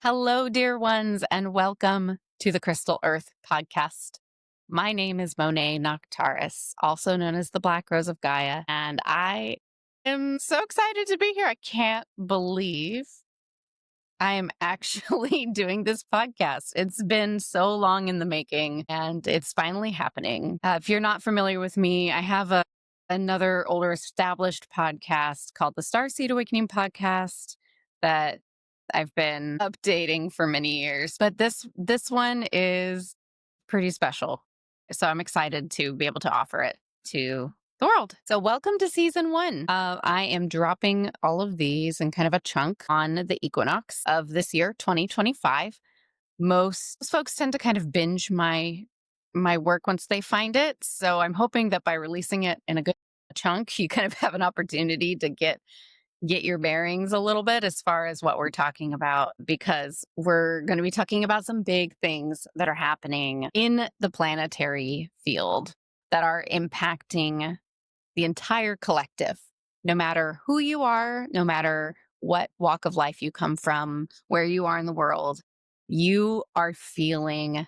Hello, dear ones, and welcome to the Crystal Earth podcast. My name is Monet Noctaris, also known as the Black Rose of Gaia, and I am so excited to be here. I can't believe I am actually doing this podcast. It's been so long in the making, and it's finally happening. If you're not familiar with me, I have another older established podcast called the Starseed Awakening podcast that I've been updating for many years, but this one is pretty special. So I'm excited to be able to offer it to the world. So welcome to season 1. I am dropping all of these in kind of a chunk on the equinox of this year, 2025. Most folks tend to kind of binge my work once they find it. So I'm hoping that by releasing it in a good chunk, you kind of have an opportunity to get your bearings a little bit as far as what we're talking about, because we're going to be talking about some big things that are happening in the planetary field that are impacting the entire collective. No matter who you are, no matter what walk of life you come from, where you are in the world, you are feeling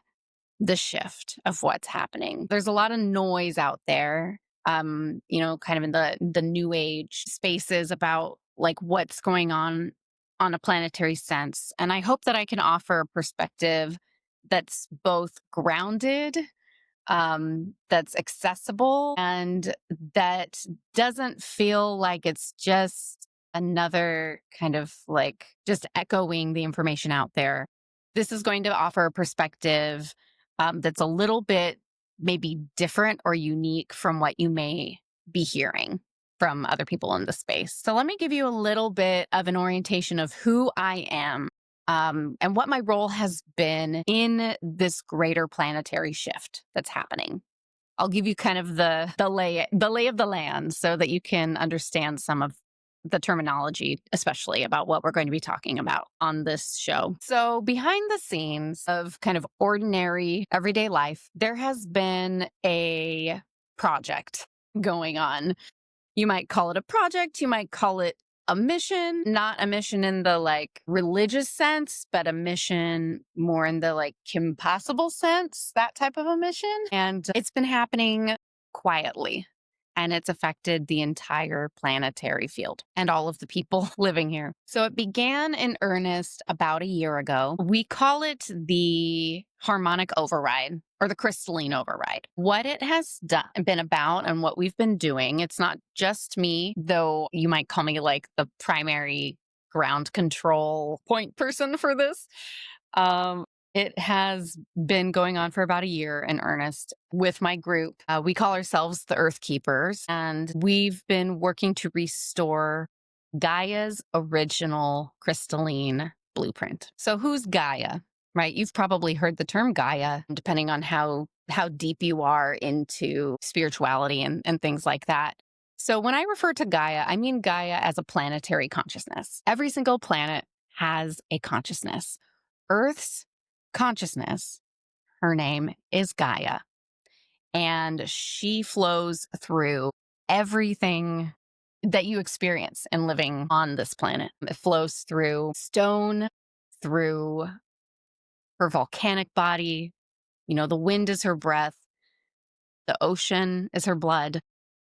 the shift of what's happening. There's a lot of noise out there, kind of in the new age spaces about like what's going on a planetary sense. And I hope that I can offer a perspective that's both grounded, that's accessible, and that doesn't feel like it's just another kind of like just echoing the information out there. This is going to offer a perspective that's a little bit maybe different or unique from what you may be hearing from other people in the space. So let me give you a little bit of an orientation of who I am, and what my role has been in this greater planetary shift that's happening. I'll give you kind of the lay of the land so that you can understand some of the terminology, especially about what we're going to be talking about on this show. So behind the scenes of kind of ordinary everyday life, there has been a project going on. You might call it a project, you might call it a mission, not a mission in the like religious sense, but a mission more in the like impossible sense, that type of a mission. And it's been happening quietly. And it's affected the entire planetary field and all of the people living here. So it began in earnest about a year ago. We call it the Harmonic override or the Crystalline override. What it has been about and what we've been doing, it's not just me, though you might call me like the primary ground control point person for this. It has been going on for about a year in earnest with my group. We call ourselves the Earth Keepers, and we've been working to restore Gaia's original crystalline blueprint. So who's Gaia, right? You've probably heard the term Gaia, depending on how deep you are into spirituality and things like that. So when I refer to Gaia, I mean Gaia as a planetary consciousness. Every single planet has a consciousness. Earth's consciousness, her name is Gaia, and she flows through everything that you experience in living on this planet. It flows through stone, through her volcanic body. The wind is her breath, the ocean is her blood,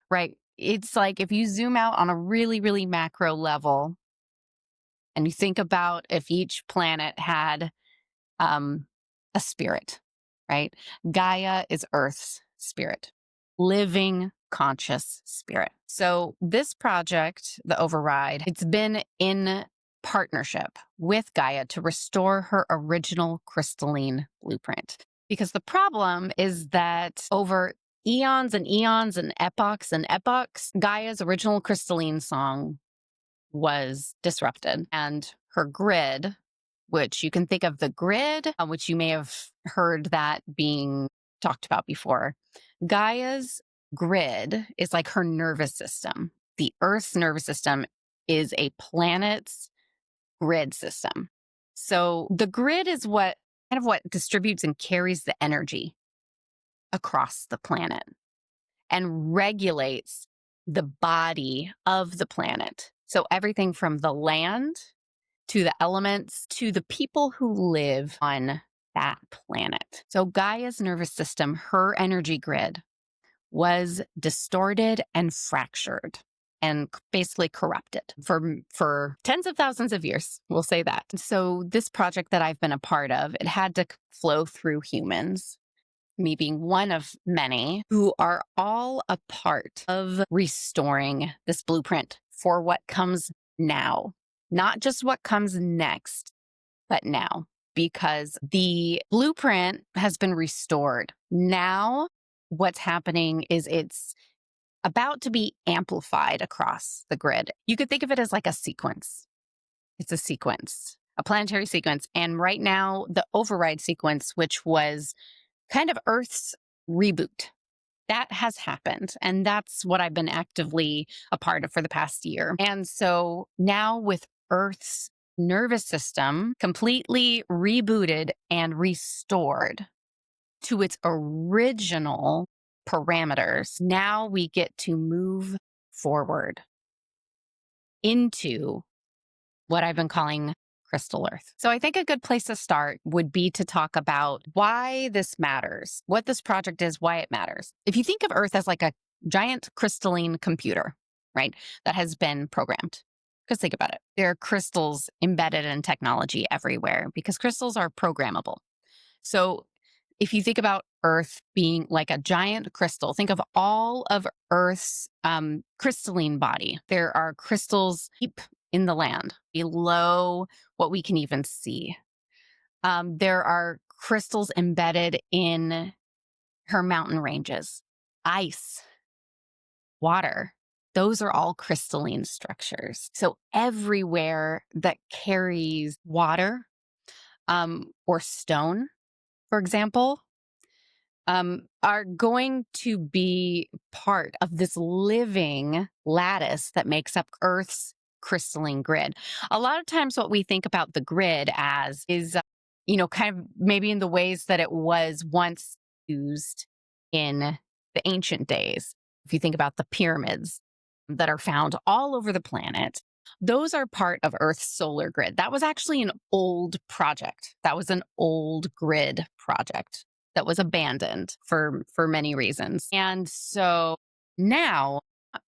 right? It's like if you zoom out on a really, really macro level and you think about if each planet had a spirit, right? Gaia is Earth's spirit, living, conscious spirit. So this project, the override, it's been in partnership with Gaia to restore her original crystalline blueprint. Because the problem is that over eons and eons and epochs, Gaia's original crystalline song was disrupted, and her grid, which you can think of the grid, which you may have heard that being talked about before. Gaia's grid is like her nervous system. The Earth's nervous system is a planet's grid system. So the grid is what distributes and carries the energy across the planet and regulates the body of the planet. So everything from the land to the elements, to the people who live on that planet. So Gaia's nervous system, her energy grid, was distorted and fractured and basically corrupted for tens of thousands of years. We'll say that. So this project that I've been a part of, it had to flow through humans, me being one of many, who are all a part of restoring this blueprint for what comes now. Not just what comes next, but now. Because the blueprint has been restored. Now, what's happening is it's about to be amplified across the grid. You could think of it as like a sequence. It's a sequence, a planetary sequence. And right now, the override sequence, which was kind of Earth's reboot, that has happened. And that's what I've been actively a part of for the past year. And so now with Earth's nervous system completely rebooted and restored to its original parameters, now we get to move forward into what I've been calling Crystal Earth. So I think a good place to start would be to talk about why this matters, what this project is, why it matters. If you think of Earth as like a giant crystalline computer, right, that has been programmed. Because think about it. There are crystals embedded in technology everywhere because crystals are programmable. So if you think about Earth being like a giant crystal, think of all of Earth's crystalline body. There are crystals deep in the land, below what we can even see. There are crystals embedded in her mountain ranges, ice, water. Those are all crystalline structures. So everywhere that carries water or stone, for example, are going to be part of this living lattice that makes up Earth's crystalline grid. A lot of times what we think about the grid as is, kind of maybe in the ways that it was once used in the ancient days. If you think about the pyramids that are found all over the planet, those are part of Earth's solar grid. That was actually an old project. That was an old grid project that was abandoned for many reasons. And so now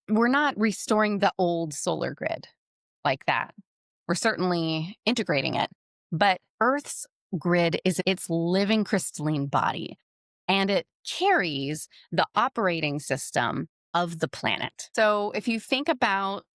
we're not restoring the old solar grid like that. We're certainly integrating it. But Earth's grid is its living crystalline body, and it carries the operating system of the planet. So if you think about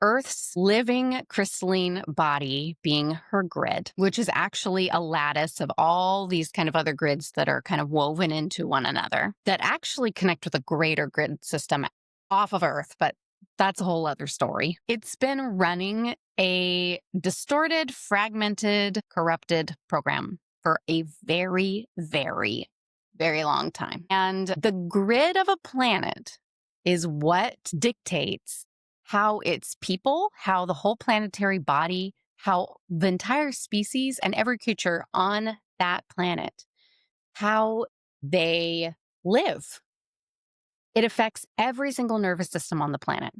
Earth's living crystalline body being her grid, which is actually a lattice of all these kind of other grids that are kind of woven into one another, that actually connect with a greater grid system off of Earth, but that's a whole other story. It's been running a distorted, fragmented, corrupted program for a very, very, very long time. And the grid of a planet is what dictates how its people, how the whole planetary body, how the entire species and every creature on that planet, how they live. It affects every single nervous system on the planet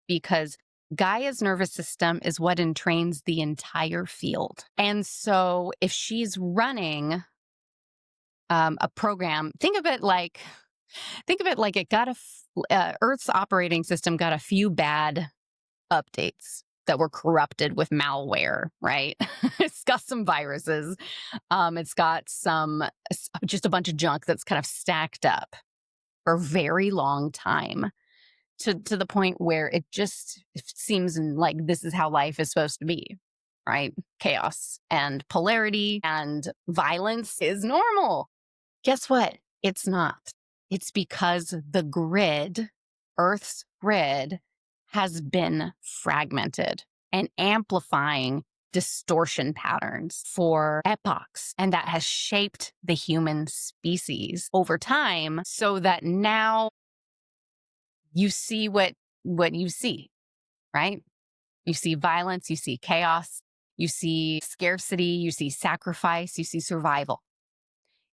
because Gaia's nervous system is what entrains the entire field. And so if she's running a program, think of it like it got Earth's operating system got a few bad updates that were corrupted with malware, right? It's got some viruses. It's got just a bunch of junk that's kind of stacked up for a very long time to the point where it seems like this is how life is supposed to be, right? Chaos and polarity and violence is normal. Guess what? It's not. It's because the grid, Earth's grid, has been fragmented and amplifying distortion patterns for epochs. And that has shaped the human species over time so that now you see what you see, right? You see violence, you see chaos, you see scarcity, you see sacrifice, you see survival.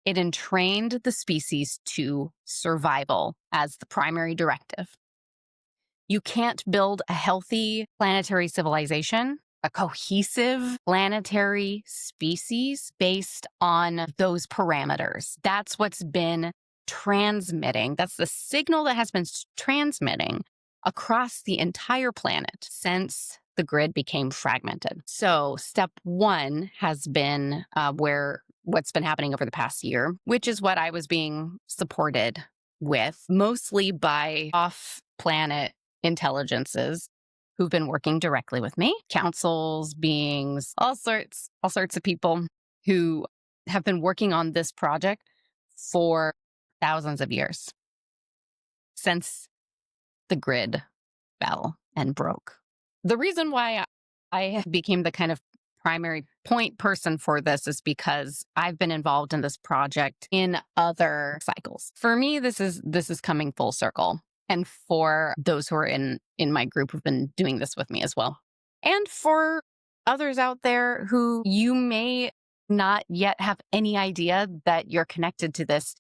It entrained the species to survival as the primary directive. You can't build a healthy planetary civilization a cohesive planetary species based on those parameters. That's what's been transmitting. That's the signal that has been transmitting across the entire planet since the grid became fragmented. So step one has been where what's been happening over the past year, which is what I was being supported with, mostly by off-planet intelligences who've been working directly with me, councils, beings, all sorts of people who have been working on this project for thousands of years since the grid fell and broke. The reason why I became the kind of primary point person for this is because I've been involved in this project in other cycles. For me, this is coming full circle. And for those who are in my group who've been doing this with me as well. And for others out there who you may not yet have any idea that you're connected to this,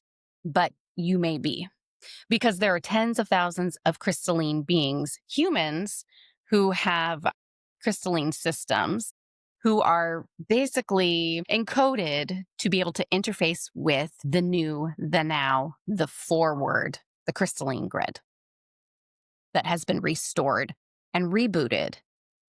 but you may be. Because there are tens of thousands of crystalline beings, humans, who have crystalline systems, who are basically encoded to be able to interface with the new, the now, the forward, the crystalline grid that has been restored and rebooted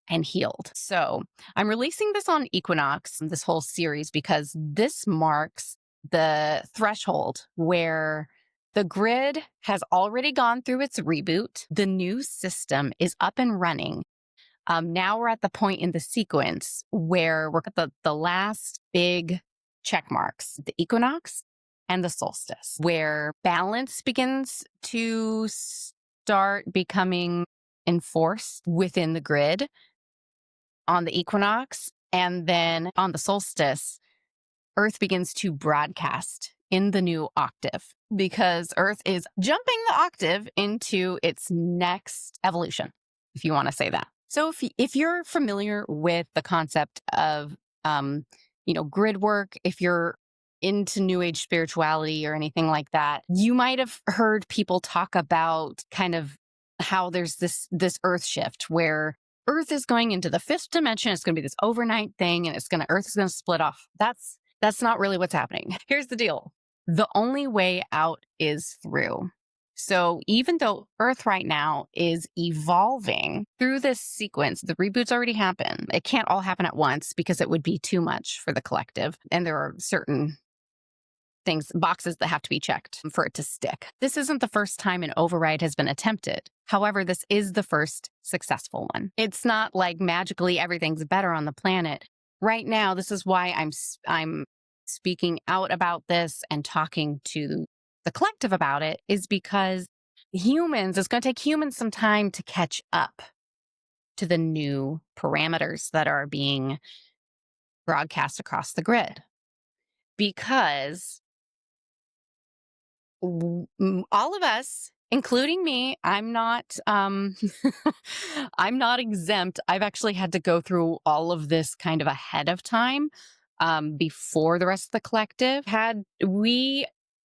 and healed. So I'm releasing this on Equinox, this whole series, because this marks the threshold where the grid has already gone through its reboot. The new system is up and running. Now we're at the point in the sequence where we're at the last big check marks, the equinox and the solstice, where balance begins to start becoming enforced within the grid on the equinox. And then on the solstice, Earth begins to broadcast in the new octave, because Earth is jumping the octave into its next evolution, if you want to say that. So if you're familiar with the concept of, grid work, if you're into New Age spirituality or anything like that, you might have heard people talk about kind of how there's this Earth shift where Earth is going into the fifth dimension. It's going to be this overnight thing, and Earth is going to split off. That's not really what's happening. Here's the deal. The only way out is through. So even though Earth right now is evolving through this sequence, the reboots already happen. It can't all happen at once because it would be too much for the collective. And there are certain boxes that have to be checked for it to stick. This isn't the first time an override has been attempted. However, this is the first successful one. It's not like magically everything's better on the planet. Right now, this is why I'm speaking out about this and talking to the collective about it, is because it's going to take humans some time to catch up to the new parameters that are being broadcast across the grid. Because all of us, including me, I'm not I'm not exempt. I've actually had to go through all of this kind of ahead of time, before the rest of the collective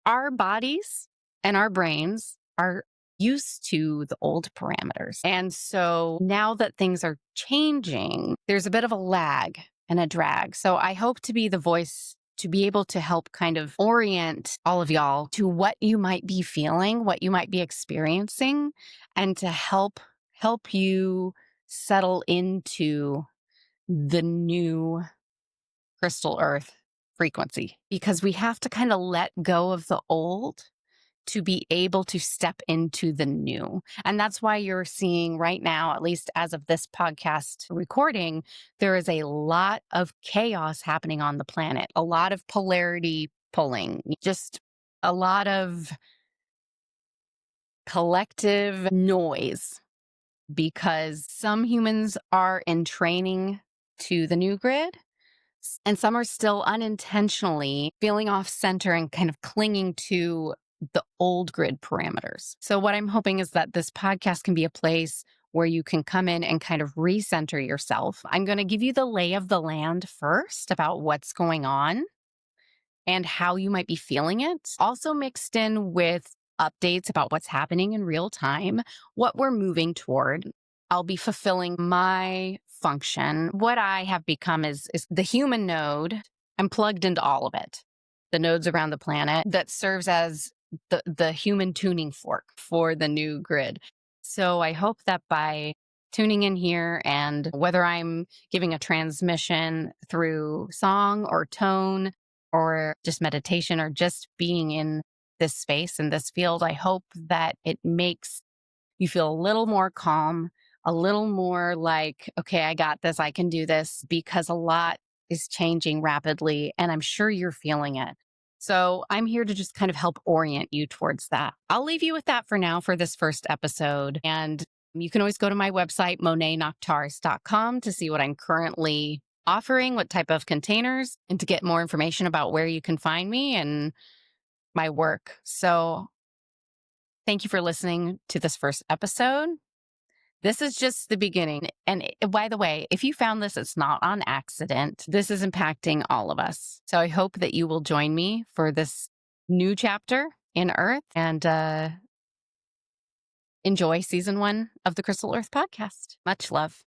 our bodies and our brains are used to the old parameters. And so now that things are changing, there's a bit of a lag and a drag. So I hope to be the voice to be able to help kind of orient all of y'all to what you might be feeling, what you might be experiencing, and to help you settle into the new crystal earth frequency, because we have to kind of let go of the old to be able to step into the new. And that's why you're seeing right now, at least as of this podcast recording, there is a lot of chaos happening on the planet, a lot of polarity pulling, just a lot of collective noise, because some humans are in training to the new grid, and some are still unintentionally feeling off center and kind of clinging to the old grid parameters. So what I'm hoping is that this podcast can be a place where you can come in and kind of recenter yourself. I'm going to give you the lay of the land first about what's going on and how you might be feeling it, also mixed in with updates about what's happening in real time, what we're moving toward. I'll be fulfilling my function. What I have become is the human node. I'm plugged into all of it. The nodes around the planet that serves as the human tuning fork for the new grid. So I hope that by tuning in here, and whether I'm giving a transmission through song or tone or just meditation or just being in this space, in this field, I hope that it makes you feel a little more calm, a little more like, okay, I got this, I can do this, because a lot is changing rapidly and I'm sure you're feeling it. So I'm here to just kind of help orient you towards that. I'll leave you with that for now for this first episode. And you can always go to my website, monaynoctaris.com, to see what I'm currently offering, what type of containers, and to get more information about where you can find me and my work. So thank you for listening to this first episode. This is just the beginning. And by the way, if you found this, it's not on accident. This is impacting all of us. So I hope that you will join me for this new chapter in Earth, and enjoy season 1 of the Crystal Earth podcast. Much love.